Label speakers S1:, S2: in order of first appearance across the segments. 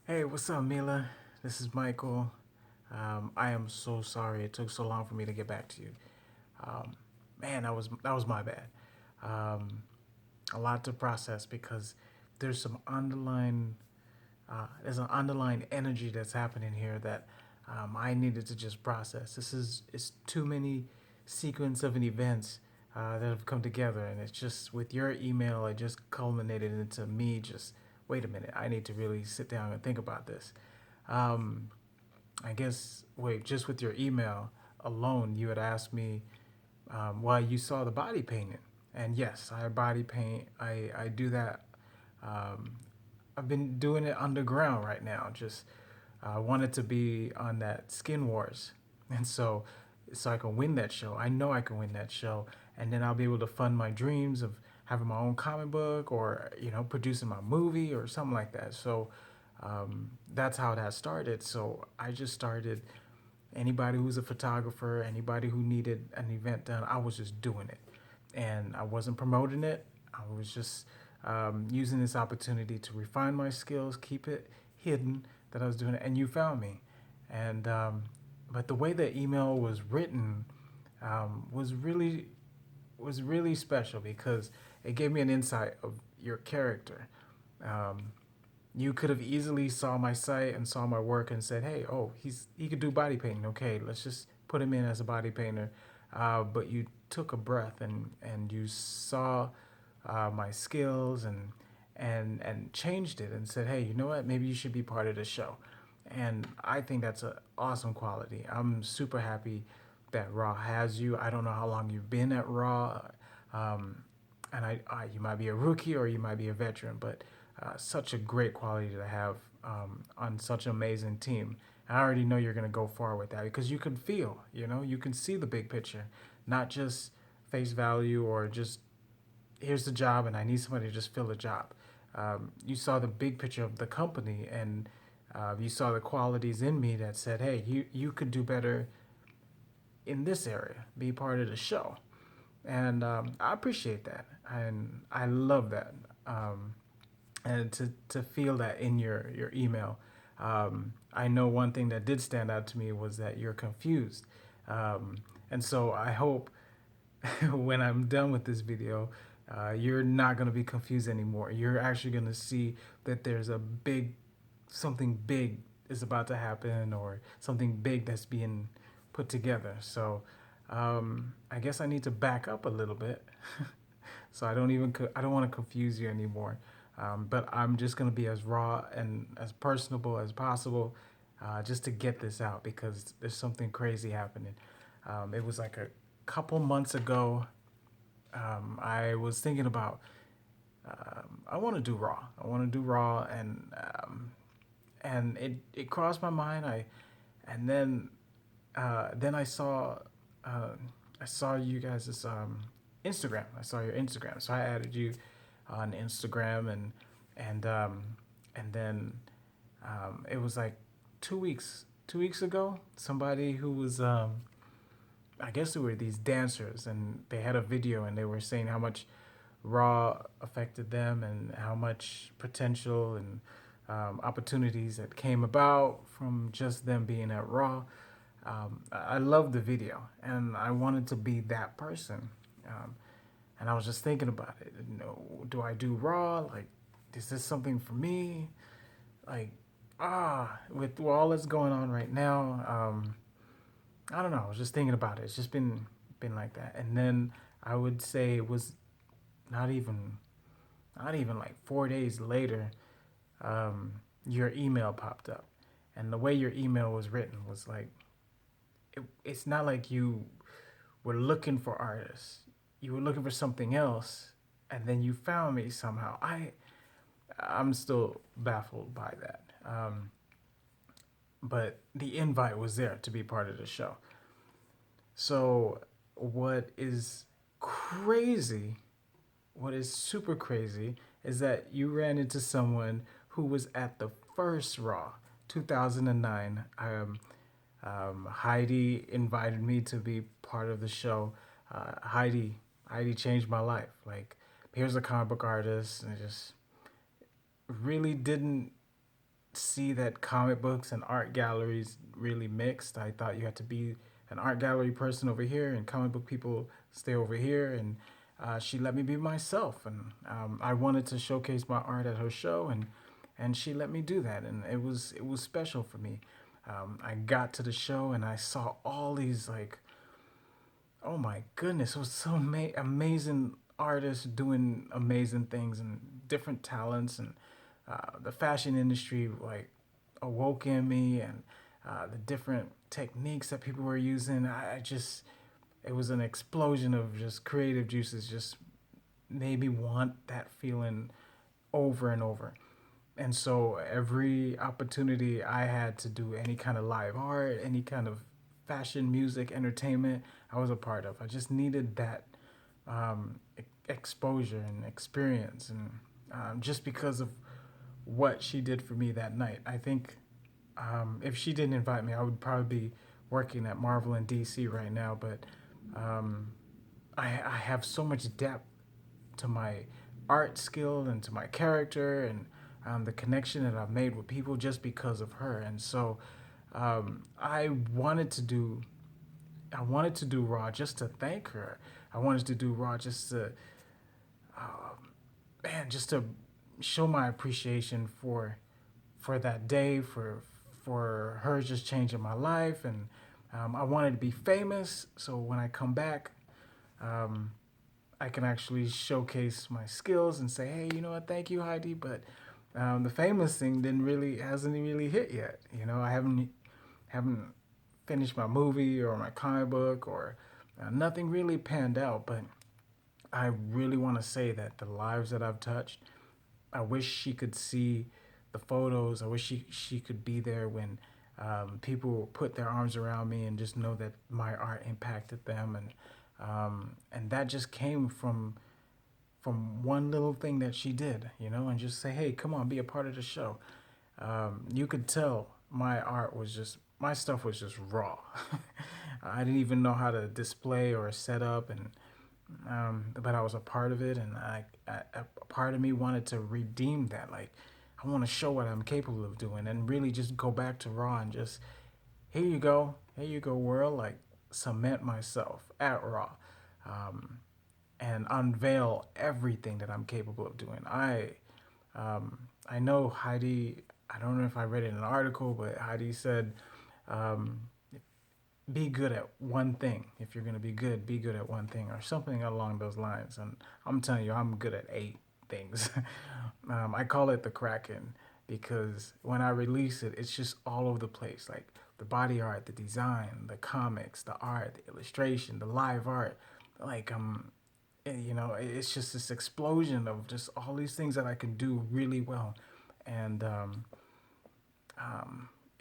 S1: Hey, what's up, Mila? This is Michael. I am so sorry it took so long for me to get back to you. Um, Man, that was my bad. Um, a lot to process because there's some underlying there's an underlying energy that's happening here that I needed to just process. It's too many sequence of an events that have come together, and it's just with your email, it just culminated into me just wait a minute, I need to really sit down and think about this. Um, I guess wait, just with your email alone, you had asked me why you saw the body painting, and yes, I body paint. I do that. Um, I've been doing it underground right now. Just wanted to be on that Skin Wars, and so I can win that show. I know I can win that show, and then I'll be able to fund my dreams of having my own comic book or producing my movie or something like that. So that's how that started. So I just started. Anybody who's a photographer, anybody who needed an event done, I was just doing it, and I wasn't promoting it. I was just using this opportunity to refine my skills, keep it hidden that I was doing it, and you found me. And but the way the email was written was really special because it gave me an insight of your character. Um, you could have easily saw my site and saw my work and said, "Hey, oh, he could do body painting. Okay, let's just put him in as a body painter." But you took a breath and you saw my skills and changed it and said, "Hey, you know what? Maybe you should be part of the show." And I think that's an awesome quality. I'm super happy that Raw has you. I don't know how long you've been at Raw, um, and you might be a rookie or you might be a veteran, but such a great quality to have on such an amazing team. And I already know you're going to go far with that because you can feel, you can see the big picture, not just face value or just here's the job and I need somebody to just fill the job. You saw the big picture of the company and you saw the qualities in me that said, hey, you could do better in this area, be part of the show. And I appreciate that. And I love that. And to feel that in your email. I know one thing that did stand out to me was that you're confused. And so I hope when I'm done with this video, you're not going to be confused anymore. You're actually going to see that there's something big is about to happen or something big that's being put together. So I guess I need to back up a little bit. So I don't want to confuse you anymore. But I'm just going to be as raw and as personable as possible just to get this out because there's something crazy happening. It was like a couple months ago. I was thinking about I want to do raw. I want to do raw, and it crossed my mind. And then uh, I saw you guys' Instagram. I saw your Instagram, so I added you on Instagram, and and then it was like 2 weeks ago. Somebody who was I guess they were these dancers, and they had a video, and they were saying how much Raw affected them and how much potential and opportunities that came about from just them being at Raw. I loved the video, and I wanted to be that person. Um, and I was just thinking about it. Do I do Raw? Like, is this something for me? Like, with all that's going on right now, I don't know. I was just thinking about it. It's just been like that. And then I would say it was not even not even like 4 days later, your email popped up, and the way your email was written was like it's not like you were looking for artists. You were looking for something else, and then you found me somehow. I'm still baffled by that. But the invite was there to be part of the show. So what is crazy, what is super crazy, is that you ran into someone who was at the first Raw, 2009. Heidi invited me to be part of the show. Heidi changed my life. Like, here's a comic book artist, and I just really didn't. see that comic books and art galleries really mixed. I thought you had to be an art gallery person over here and comic book people stay over here. And she let me be myself, and I wanted to showcase my art at her show, and she let me do that, and it was special for me. I got to the show and I saw all these like, oh my goodness, it was so amazing artists doing amazing things and different talents, and the fashion industry like awoke in me, and the different techniques that people were using. I just, it was an explosion of just creative juices, just made me want that feeling over and over. And so every opportunity I had to do any kind of live art, any kind of fashion, music, entertainment, I was a part of. I just needed that exposure and experience, and just because of what she did for me that night. I think if she didn't invite me, I would probably be working at Marvel in DC right now. But um, I have so much depth to my art skill and to my character, and the connection that I've made with people just because of her. And so I wanted to do Raw just to thank her. I wanted to do Raw just to just to show my appreciation for that day, for her just changing my life. And I wanted to be famous, so when I come back, um, I can actually showcase my skills and say, hey, you know what, thank you, Heidi. But the famous thing hasn't really hit yet. You know, I haven't finished my movie or my comic book, or nothing really panned out. But I really want to say that the lives that I've touched, I wish she could see the photos. I wish she could be there when people put their arms around me and just know that my art impacted them. And that just came from one little thing that she did, you know, and just say, hey, come on, be a part of the show. You could tell my stuff was just raw. I didn't even know how to display or set up, and but I was a part of it, and a part of me wanted to redeem that. Like, I want to show what I'm capable of doing, and really just go back to Raw and just, here you go, world. Like, cement myself at Raw, and unveil everything that I'm capable of doing. I know Heidi. I don't know if I read it in an article, but Heidi said, um, be good at one thing. If you're gonna be good at one thing, or something along those lines. And I'm telling you, I'm good at 8 things. I call it the Kraken, because when I release it, it's just all over the place. Like the body art, the design, the comics, the art, the illustration, the live art. Like you know, it's just this explosion of just all these things that I can do really well. And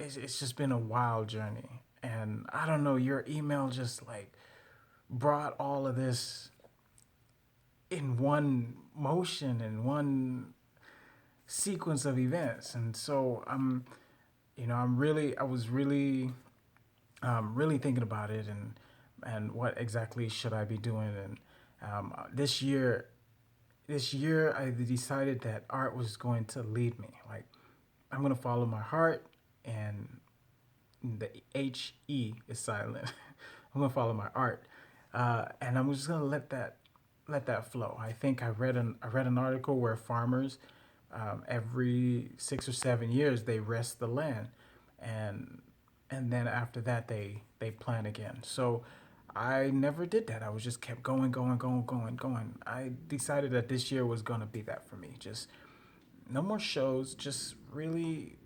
S1: it's just been a wild journey. And I don't know, your email just like brought all of this in one motion, in one sequence of events. And so I was really, really thinking about it, and what exactly should I be doing. And this year I decided that art was going to lead me. Like, I'm going to follow my heart, and the HE is silent. I'm gonna follow my art, and I'm just gonna let that flow. I think I read an article where farmers, every 6 or 7 years, they rest the land, and then after that they plant again. So I never did that. I was just kept going. I decided that this year was gonna be that for me. Just no more shows. Just really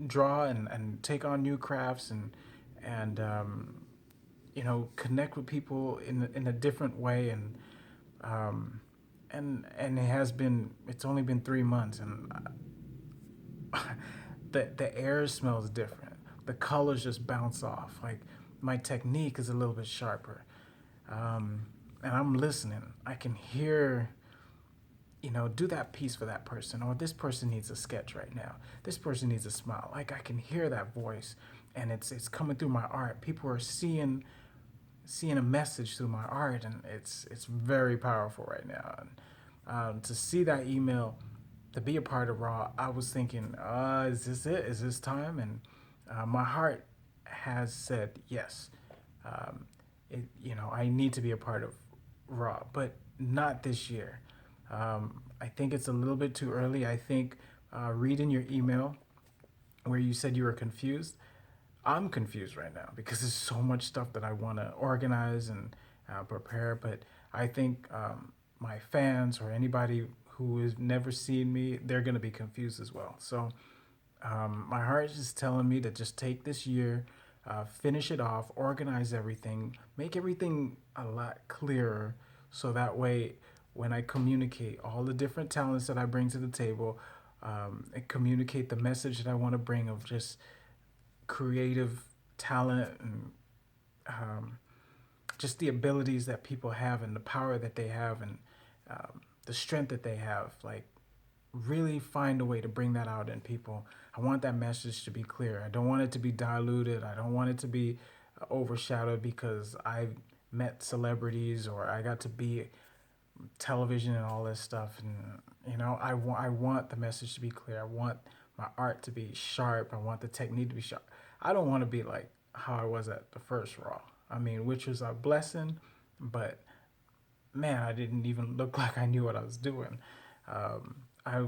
S1: draw, and take on new crafts, and connect with people in a different way. And it's only been 3 months, and the air smells different. The colors just bounce off. Like, my technique is a little bit sharper, and I'm listening. I can hear, do that piece for that person, or this person needs a sketch right now. This person needs a smile. Like, I can hear that voice, and it's coming through my art. People are seeing a message through my art, and it's very powerful right now. And to see that email to be a part of Raw, I was thinking, is this it? Is this time? And my heart has said yes. Um, I need to be a part of Raw, but not this year. I think it's a little bit too early. I think reading your email where you said you were confused, I'm confused right now because there's so much stuff that I want to organize and prepare. But I think my fans or anybody who has never seen me, they're going to be confused as well. So my heart is just telling me to just take this year, finish it off, organize everything, make everything a lot clearer so that way when I communicate all the different talents that I bring to the table, and communicate the message that I want to bring of just creative talent and um, just the abilities that people have and the power that they have and the strength that they have. Like, really find a way to bring that out in people. I want that message to be clear. I don't want it to be diluted. I don't want it to be overshadowed because I met celebrities or I got to be television and all this stuff. And I want the message to be clear. I want my art to be sharp. I want the technique to be sharp. I don't want to be like how I was at the first Raw. I mean, which was a blessing, but man, I didn't even look like I knew what I was doing. I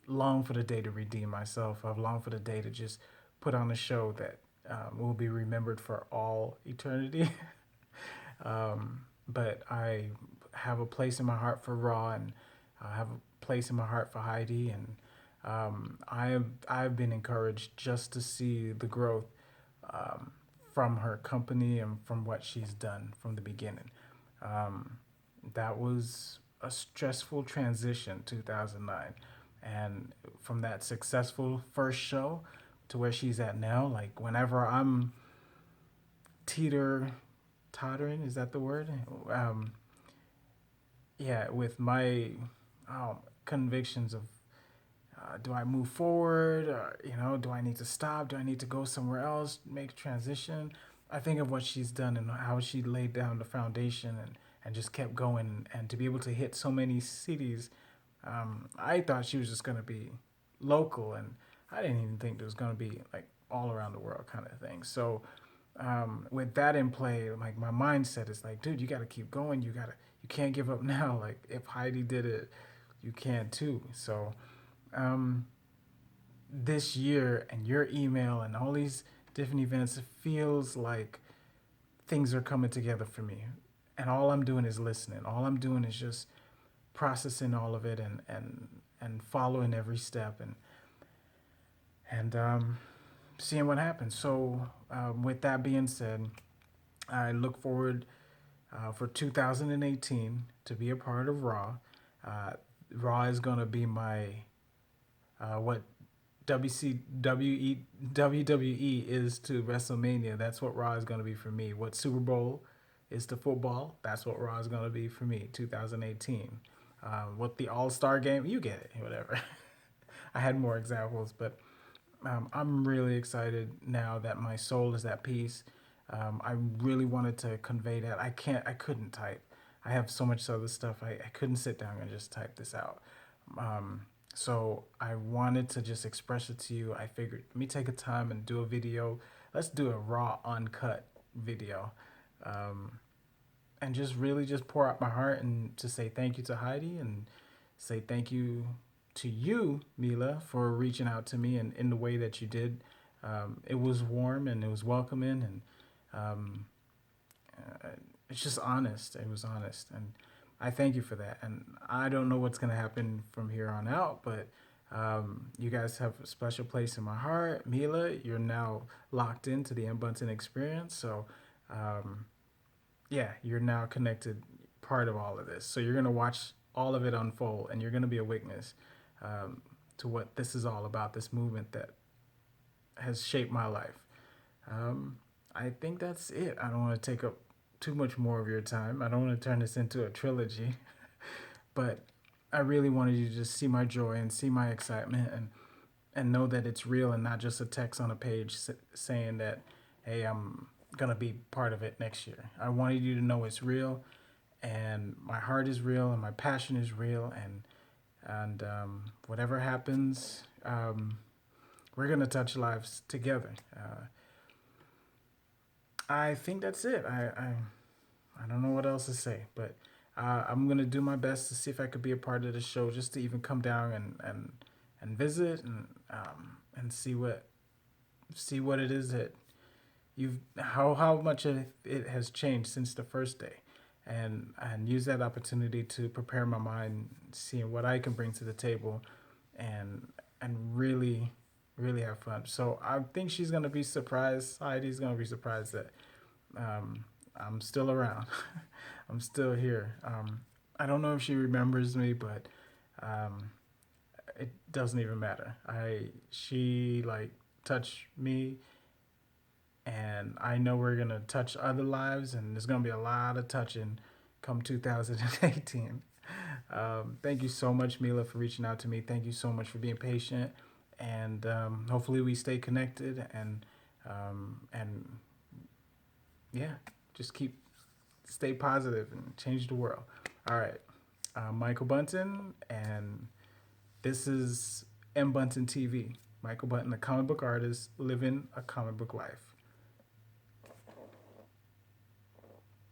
S1: long for the day to redeem myself. I've longed for the day to just put on a show that will be remembered for all eternity. But I have a place in my heart for Raw, and I have a place in my heart for Heidi, and I've been encouraged just to see the growth um, from her company and from what she's done from the beginning. Um, that was a stressful transition, 2009, and from that successful first show to where she's at now. Like, whenever I'm teeter tottering, is that the word? Um, yeah, with my convictions of do I move forward? Or, do I need to stop? Do I need to go somewhere else? Make a transition? I think of what she's done and how she laid down the foundation and just kept going. And to be able to hit so many cities, I thought she was just going to be local. And I didn't even think it was going to be like all around the world kind of thing. So with that in play, like, my mindset is like, dude, you got to keep going. You can't give up now. Like, if Heidi did it, you can too. So um, this year and your email and all these different events, it feels like things are coming together for me. And all I'm doing is listening. All I'm doing is just processing all of it and following every step and seeing what happens. So with that being said, I look forward for 2018 to be a part of Raw. Uh, Raw is going to be my what WWE is to WrestleMania. That's what Raw is going to be for me. What Super Bowl is to football. That's what Raw is going to be for me. 2018. What the All Star Game. You get it. Whatever. I had more examples, but I'm really excited now that my soul is at peace. I really wanted to convey that. I couldn't type. I have so much other stuff. I couldn't sit down and just type this out. So I wanted to just express it to you. I figured, let me take a time and do a video. Let's do a raw, uncut video. And just really just pour out my heart and to say thank you to Heidi and say thank you to you, Mila, for reaching out to me and in the way that you did. It was warm and it was welcoming and um, it's just honest. It was honest, and I thank you for that. And I don't know what's gonna happen from here on out, but you guys have a special place in my heart. Mila, you're now locked into the M Bunton experience, so um, yeah, you're now connected, part of all of this. So you're gonna watch all of it unfold, and you're gonna be a witness um, to what this is all about. This movement that has shaped my life. Um, I think that's it. I don't want to take up too much more of your time. I don't want to turn this into a trilogy, but I really wanted you to just see my joy and see my excitement and know that it's real and not just a text on a page saying that, hey, I'm gonna be part of it next year. I wanted you to know it's real, and my heart is real, and my passion is real, and And whatever happens, we're gonna touch lives together. I think that's it. I don't know what else to say, but I'm gonna do my best to see if I could be a part of the show, just to even come down and visit and see what it is that you've how much it has changed since the first day, and use that opportunity to prepare my mind, seeing what I can bring to the table, and really have fun. So I think she's gonna be surprised. Heidi's gonna be surprised that I'm still around. I'm still here. I don't know if she remembers me, but um, it doesn't even matter. She like touched me, and I know we're gonna touch other lives, and there's gonna be a lot of touching come 2018. Thank you so much, Mila, for reaching out to me. Thank you so much for being patient, and hopefully we stay connected, and yeah, just stay positive and change the world. All right, Michael Bunton, and this is M Bunton TV. Michael Bunton, a comic book artist living a comic book life.